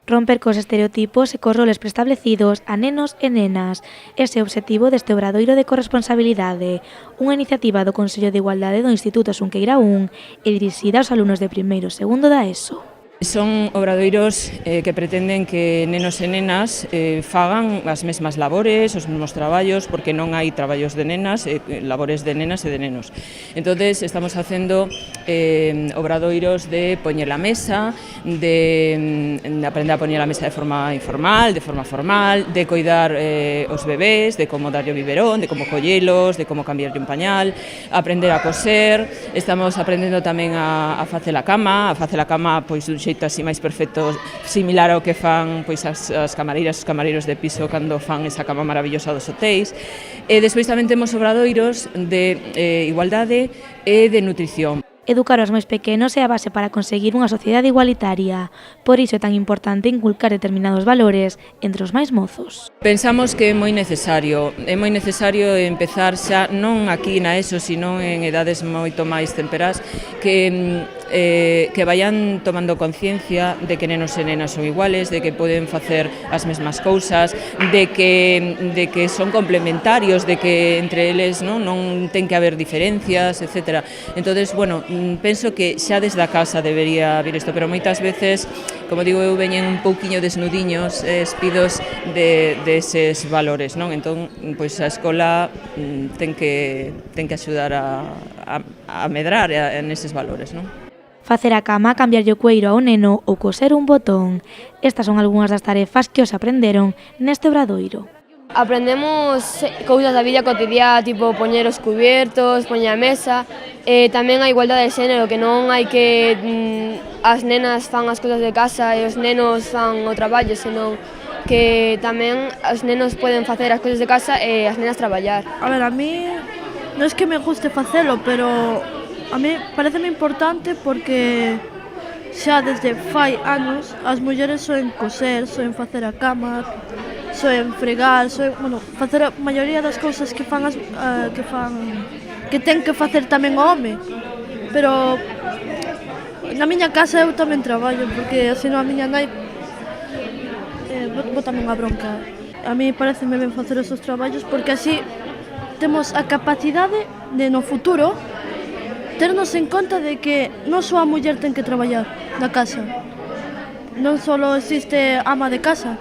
Romper cos estereotipos e cos roles preestablecidos a nenos e nenas. Ese é o obxectivo deste obradoiro de corresponsabilidade, unha iniciativa do Consello de Igualdade do Instituto Xunqueira 1 e dirixida aos alumnos de primeiro e segundo da ESO. Son obradoiros que pretenden que nenos e nenas fagan as mesmas labores, os mesmos traballos, porque non hai traballos de nenas, labores de nenas e de nenos. Entonces estamos facendo obradoiros de poñer a mesa, de aprender a poñer a mesa de forma informal, de forma formal, de coidar os bebés, de como darlle o biberón, de como collelos, de como cambiarlle un pañal, aprender a coser. Estamos aprendendo tamén a facer a cama pois dun xeito así máis perfecto, similar ao que fan pois as camareiras, os camareiros de piso cando fan esa cama maravillosa dos hotéis. E despois tamén temos obradoiros de igualdade e de nutrición. Educar os máis pequenos é a base para conseguir unha sociedade igualitaria. Por iso é tan importante inculcar determinados valores entre os máis mozos. Pensamos que é moi necesario empezar xa non aquí na ESO, sino en edades moito máis temperás, que vayan tomando conciencia de que nenos e nenas son iguales, de que poden facer as mesmas cousas, de que son complementarios, de que entre eles non ten que haber diferencias, etc. Entonces, bueno, penso que xa desde a casa debería vir isto, pero moitas veces, como digo eu, veñen un pouquiño desnudiños, espidos deses valores, non? Entón, pois a escola ten que axudar a medrar neses valores, non? Facer a cama, cambiarlle o cueiro ao neno ou coser un botón. Estas son algunhas das tarefas que os aprenderon neste obradoiro. Aprendemos cousas da vida cotidiá, tipo poñer os cubiertos, poñer a mesa, tamén a igualdade de xénero, que non hai que as nenas fan as cousas de casa e os nenos fan o traballo, senón que tamén os nenos poden facer as cousas de casa e as nenas traballar. A ver, a mí non é que me guste facelo, pero a mí pareceme importante porque xa desde fai anos as mulleres soen coser, soen facer a cama, soen fregar, facer a maioría das cousas que ten que facer tamén o home. Pero na miña casa eu tamén traballo, porque así a miña nai botame unha bronca. A mí pareceme ben facer esos traballos porque así temos a capacidade de no futuro ternos en conta de que non só a muller ten que traballar na casa. Non só existe ama de casa,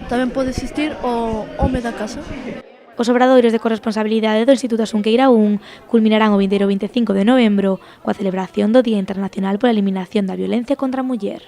tamén pode existir o home da casa. Os obradoiros de corresponsabilidade do Instituto Xunqueira 1 culminarán o 25 de novembro coa celebración do Día Internacional pola Eliminación da Violencia contra a Muller.